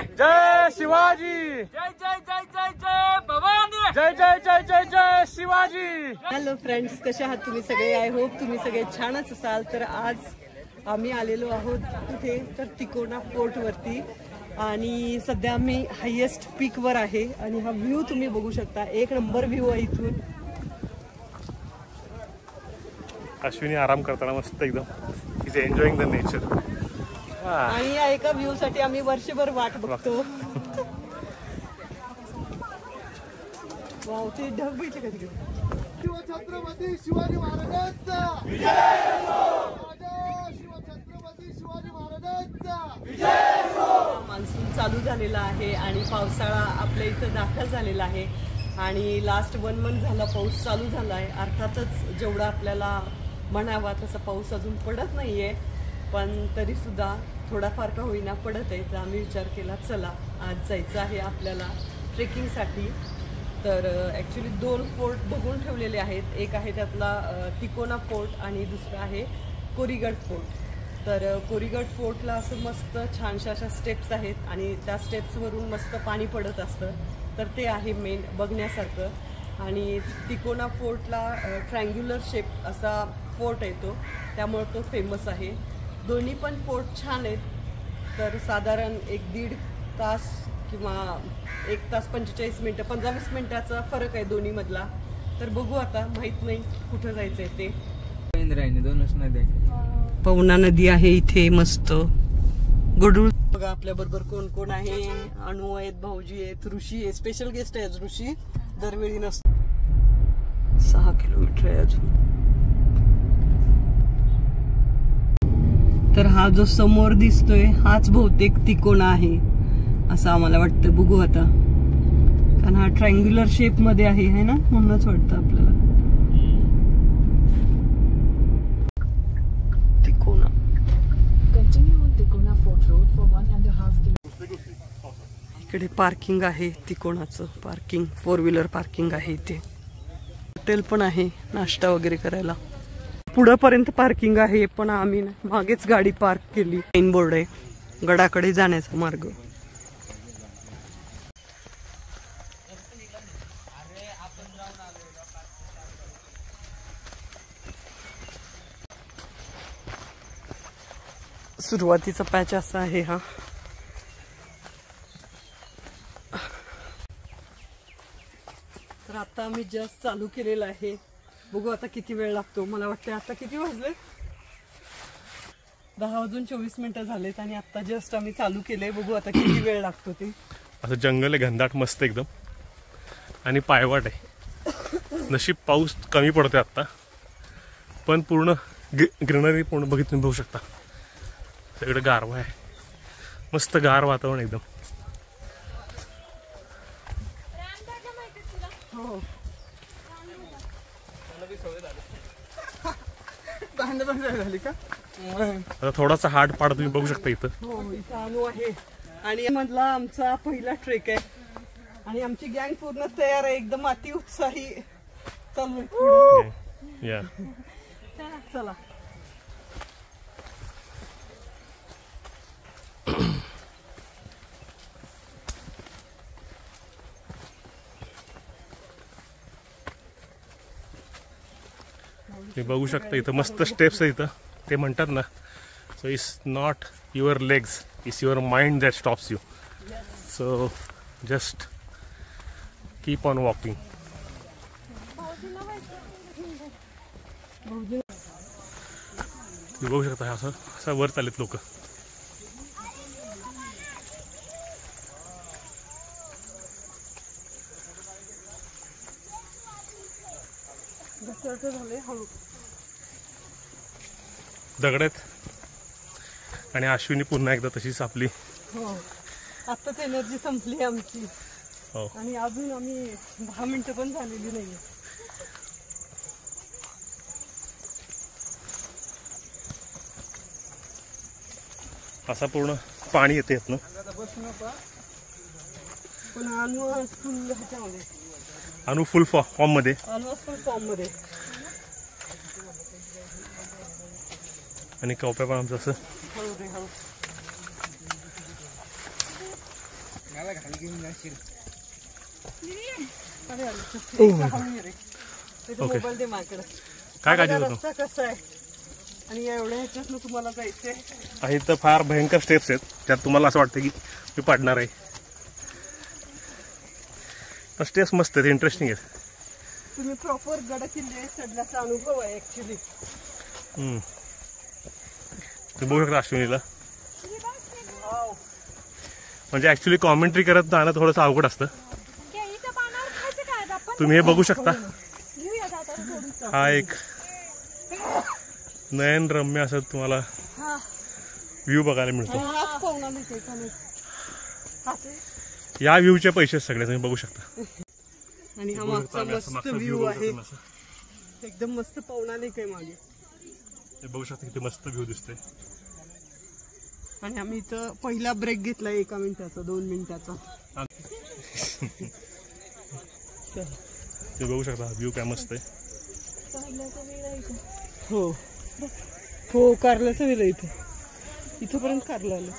जय शिवाजी, जय जय जय जय जय भवानी, जय जय जय जय जय Shivaji. Hello friends, कसे आहात तुम्ही सगळे? आय होप तुम्ही सगळे छानच असाल. तर आज आम्ही आलेलो आहोत कुठे तर तिकोना फोर्ट वरती आणि सध्या आम्ही हायेस्ट पीक वर आहे आणि हा व्ह्यू तुम्ही बघू शकता. एक नंबर व्ह्यू आहे इथून. अश्विनी आराम करताना मस्त एकदम इज एन्जॉयिंग द नेचर. आणि या एका व्ह्यू साठी आम्ही वर्षभर वाट बघतो. वाव, ते ढग बघितले का तिकडे? शिवछत्रपती शिवाजी महाराजांचा विजय असो. शिवछत्रपती शिवाजी महाराजांचा विजय असो. मान्सून चालू झालेला आहे आणि पावसाळा आपल्या इथं दाखल झालेला आहे आणि लास्ट 1 मंथ झाला पाऊस चालू झाला आहे. अर्थातच जेवढा आपल्याला म्हणावा तसा पाऊस अजून पडत नाहीये, पण तरी सुद्धा थोडाफार का होईना पडत आहे. तर आम्ही विचार केला चला आज जायचं आहे आपल्याला ट्रेकिंगसाठी. तर ॲक्च्युली 2 फोर्ट बघून ठेवलेले आहेत. एक आहे त्यातला तिकोना फोर्ट आणि दुसरा आहे कोरीगड फोर्ट. तर कोरीगड फोर्टला असं मस्त छानशा अशा स्टेप्स आहेत आणि त्या स्टेप्सवरून मस्त पाणी पडत असतं. तर ते आहे मेन बघण्यासारखं. आणि तिकोना फोर्टला ट्रँग्युलर शेप असा फोर्ट येतो, त्यामुळे तो फेमस आहे. दोन्ही पण फोर्ट छान आहेत. तर साधारण 1-1.5 तास किंवा 1 तास 45 मिनटं 15-20 मिनटाचा फरक आहे दोन्ही मधला. तर बघू आता, माहित नाही कुठं जायचंय ते. दोनच नद्या, पवना नदी आहे इथे मस्त. गडूळ बघा आपल्या बरोबर कोण कोण आहे. अनु आहेत, भाऊजी आहेत, ऋषी आहे. स्पेशल गेस्ट आहे ऋषी, दरवेळी नसतो. 6 किलोमीटर आहे अजून. तर हा जो समोर दिसतोय हाच बहुतेक तिकोना आहे असं आम्हाला वाटतं. बघू आता, कारण हा ट्रँग्युलर शेप मध्ये आहे ना, म्हणूनच वाटतं आपल्याला तिकोना. इकडे पार्किंग आहे तिकोनाचं. पार्किंग 4 व्हीलर पार्किंग आहे इथे. हॉटेल पण आहे नाश्ता वगैरे करायला. पुढं पर्यंत पार्किंग आहे, पण आम्ही मागेच गाडी पार्क केली. साइन बोर्ड आहे गडाकडे जाण्याचा मार्ग. सुरुवातीचा पॅच असा आहे हा. तर आता आम्ही जस्ट चालू केलेला आहे. बघू आता किती वेळ लागतो. मला वाटतं आता किती वाजले, 10:24 झालेत आणि आता जस्ट आम्ही चालू केले. बघू आता किती वेळ लागतो ते. असं जंगल आहे घनदाट मस्त एकदम आणि पायवाट आहे. नशीब पाऊस कमी पडतोय आता, पण पूर्ण ग्रीनरी पूर्ण बघितलं बघू शकता. सगळं गारवा आहे, मस्त गार वातावरण एकदम. हो झाली का? आता थोडासा हार्ड पाड तुम्ही बघू शकता इथं. हो, इथं अनु आहे आणि मधला आमचा पहिला ट्रेक आहे आणि आमची गँग पूर्ण तयार आहे, एकदम अति उत्साही चालू आहे. या चला. तुम्ही बघू शकता इथं मस्त स्टेप्स आहे इथं. ते म्हणतात ना, so it's not your legs, it's your mind that stops you. So just keep on walking. तुम्ही बघू शकता असं वर चाललेत लोक. दगडात आणि अश्विनी पुन्हा एकदा तशीच आपली. हो, आत्ताच एनर्जी संपली आमची. हो, आणि अजून आम्ही 10 मिनिटं पण झालेली नाहीये. असा पूर्ण पाणी येते ना. पण अनु फुल ह्याच्यामध्ये, अनु फुल फॉर्म मध्ये. अनु फुल फॉर्म मध्ये. आणि कौप्या पण आमचं असं. ओके. मोबाईल दे माझ्याकडे. काय काळजी बघा करतो रस्ता कसा आहे आणि एवढ्या ह्याच्यातनं तुम्हाला जायचंय. आणि इथं फार भयंकर स्टेप्स आहेत, त्यात तुम्हाला असं वाटतं की मी पडणार आहे. पण स्टेप्स मस्त आहेत, इंटरेस्टिंग आहेत. तुम्ही प्रॉपर गड किल्ले चढल्याचा अनुभव आहे ऍक्च्युली. तुम्ही बघू शकता अश्विनीला. म्हणजे ऍक्च्युली कॉमेंट्री करत जाणं थोडंसं अवघड असतं. तुम्ही हे बघू शकता. हा एक नयनरम्य असं तुम्हाला व्ह्यू बघायला मिळतो. हाच पाहुणा नाही का नाही. या व्ह्यूचे पैसे सगळे तुम्ही बघू शकता. आणि हा मागचा मस्त व्ह्यू आहे, एकदम मस्त पाहुणा नाही काय मागे. हे बघू शकता किती मस्त व्ह्यू दिसतोय. आणि आम्ही इथं पहिला ब्रेक घेतला 1 मिनिटाचा 2 मिनिटाचा. ते बघू शकता व्ह्यू काय मस्त आहे. हो हो कारल्याचं वेळ इथं इथंपर्यंत कारलं आलं.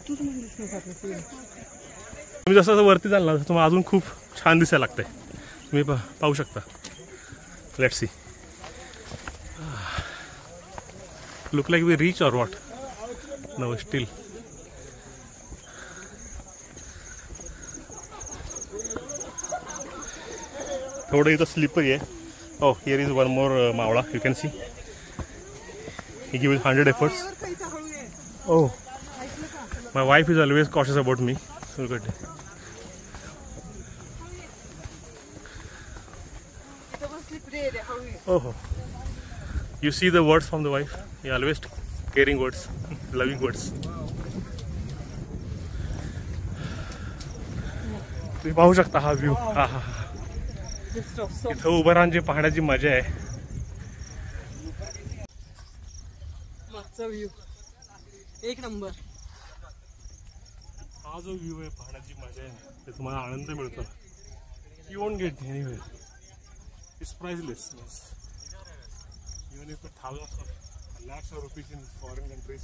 तूच म्हणलीस ना कारल्याचं वेळ. तुम्ही जसं वरती जाल ना तसं तुम्हाला अजून खूप छान दिसायला लागतंय. तुम्ही पाहू शकता. Let's see. Look like we reach or what. No still. थोडं इथं स्लिपरी आहे. Oh, here is one more Mawla. You can see. He gives 100 efforts. Oh, my wife is always cautious about me. So good. Oh, you see the words from the wife. He always caring words, loving words. तुम्ही पाहू शकता हा view. हा हा हा. इथं उभं राहून जी पाहण्याची मजा आहे. मागचा व्ह्यू एक नंबर. हा जो व्ह्यू आहे पाहण्याची मजा आहे ते तुम्हाला आनंद मिळतो. You won't get anywhere. It's priceless. Even if thousands of lakhs of rupees in foreign countries,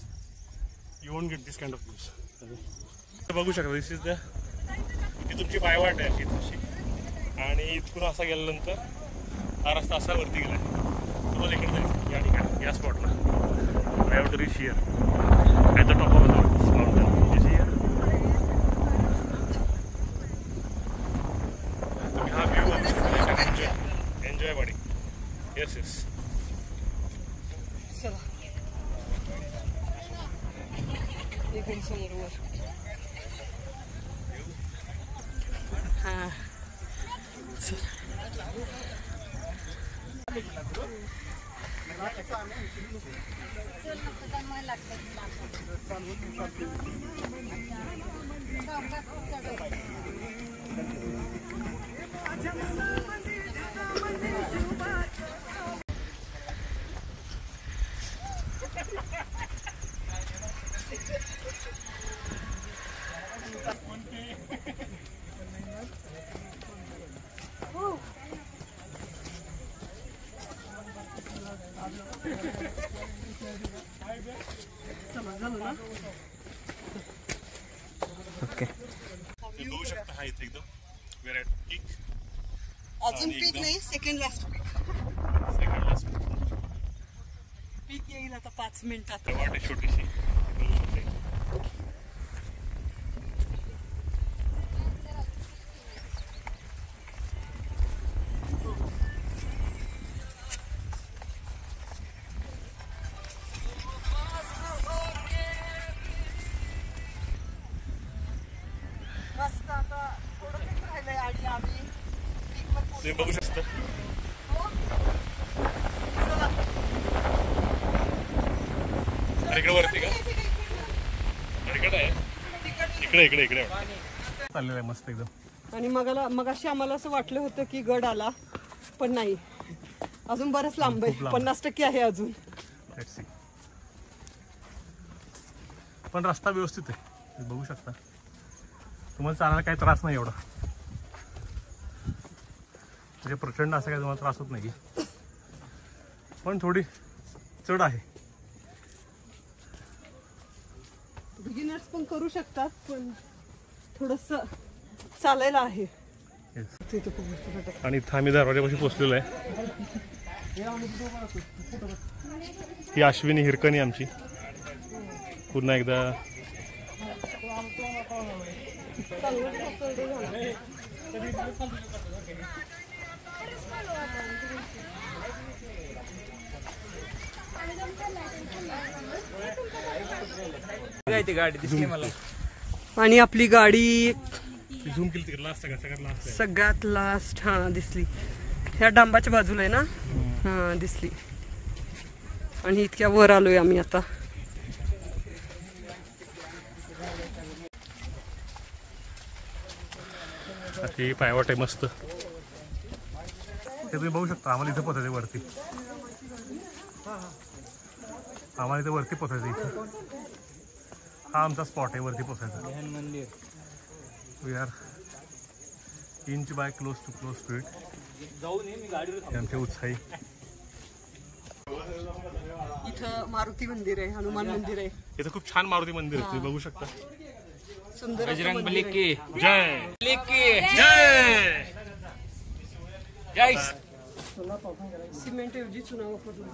you won't get this kind of views. बघू शकता. दिस इज द ही तुमची पायवाट आहे इथशी. आणि इथून असा गेल्यानंतर हा रस्ता असा वरती गेला आहे. तुम्हाला इकडे जायचं या ठिकाणी या स्पॉटला. I have to reach here at the top of the mountain. Is here. तुम्ही हा व्ह्यू बघू शकता. Enjoy body. Yes yes. चला इकडे समोर. हा ओके. बघू शकता हा इथे एकदम वेर ॲट पीक. अजून पीक नाही. सेकंड लास्ट पीक येईल आता 5 मिनिटात. वाट आहे छोटीशी. मस्त. आता थोडं पीक राहिलंय आणि आम्ही पीक वर तुम्ही बघू शकता. इकडे वरती का इकडे आहे. इकडे इकडे चाललेलं आहे मस्त एकदम. आणि मगाशी आम्हाला असं वाटलं होतं की गड आला पण नाही. अजून बरंच लांब आहे. 50% आहे अजून. Let's see. पण रस्ता व्यवस्थित आहे. तुम्ही बघू शकता. तुम्हाला चालायला काही त्रास नाही एवढा. म्हणजे प्रचंड असं काही तुम्हाला त्रास होत नाही. पण थोडी चढ आहे. बिगिनर्स पण करू शकतात पण थोडस चालायला आहे. आणि इथं आम्ही दरवाजापाशी पोचलेलो आहे. ही अश्विनी हिरकणी आमची. पुन्हा एकदा गाडी दिसली मला. आणि आपली गाडी झूम केली तिकडे लास्ट सगळ्यात लास्ट आहे. सगळ्यात लास्ट हा दिसली. ह्या डांबाच्या बाजूला आहे ना. हा दिसली. आणि इतक्या वर आलोय आम्ही आता. ही पायवाट आहे मस्त. ते तुम्ही बघू शकता. आम्हाला इथं पोचायचं वरती. आम्हाला इथं वरती पोचायचं. इथं हा आमचा स्पॉट आहे वरती पोचायचा. मंदिर we are inch by close to close speed. आमचे उत्साही. इथं मारुती मंदिर आहे, हनुमान मंदिर आहे. इथं खूप छान मारुती मंदिर आहे. तुम्ही बघू शकता. सुंदर बजरंग बली की जय जय जय. जय. सिमेंट ऐवजी चुना वापरला.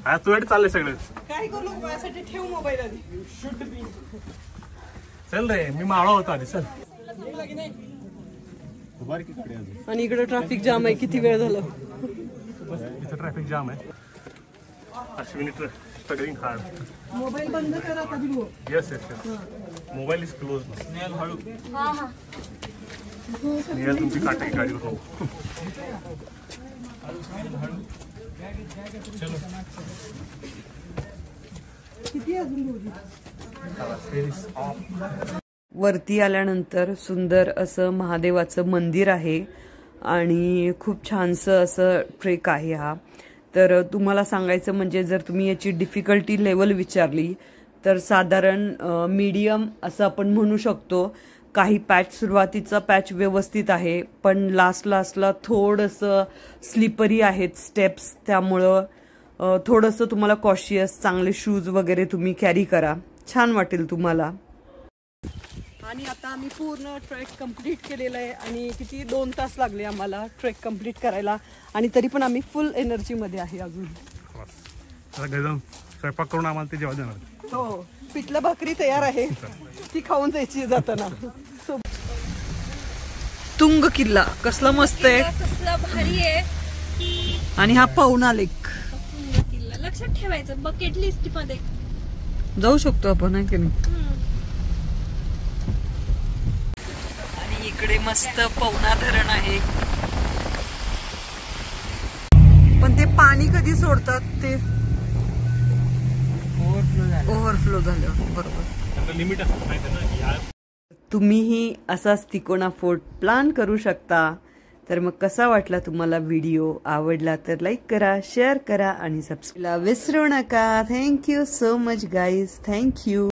हा तू चाललंय सगळे. काय करू नको माझ्यासाठी. ठेव मोबाईल आधी. चल रे मी मावळा होता आधी. चल. आणि इकडे ट्रॅफिक जाम आहे. किती वेळ झाला. इथं ट्रॅफिक जाम आहे. Ashwini struggling hard. मोबाईल बंद करा कधी. Yes yes yes. Mobile is close. Snehal हळू. निघाल तुमची काटाकी गाडी होतो. वरती आल्यानंतर सुंदर असं महादेवाचं मंदिर आहे आणि खूप छानसं असं ट्रेक आहे हा. तर तुम्हाला सांगायचं म्हणजे जर तुम्ही याची डिफिकल्टी लेवल विचारली तर साधारण मीडियम असं आपण म्हणू शकतो. काही पॅच सुरुवातीचा पॅच व्यवस्थित आहे पण लास्टला थोडंसं स्लिपरी आहेत स्टेप्स. त्यामुळं थोडंसं तुम्हाला कॉशियस चांगले शूज वगैरे तुम्ही कॅरी करा. छान वाटेल तुम्हाला. आणि आता आम्ही पूर्ण ट्रेक कंप्लीट केलेला आहे आणि किती 2 तास लागले आम्हाला ट्रेक कंप्लीट करायला. आणि तरी पण आम्ही फुल एनर्जीमध्ये आहे अजून. स्वयंपाक करून आम्हाला ते जेवण देणार. हो पिठलं भाकरी तयार आहे. ती खाऊन जायची जाताना. तुंग किल्ला कसला मस्त आहे. कसला भारी आहे. आणि हा पवना लेक. किल्ला लक्षात ठेवायचं बकेट लिस्ट मध्ये. जाऊ शकतो आपण आहे की नाही. आणि इकडे मस्त पवना धरण आहे. पण ते पाणी कधी सोडतात ते ओव्हरफ्लो झालं. बरोबर. लिमिट असतं माहिती ना की यार. तुम्हीही असाच तिकोना फोर्ट प्लॅन करू शकता. तर मग कसा वाटला तुम्हाला व्हिडिओ. आवडला तर लाईक करा, शेअर करा आणि सबस्क्राईब विसरू नका. Thank you so much guys. Thank you.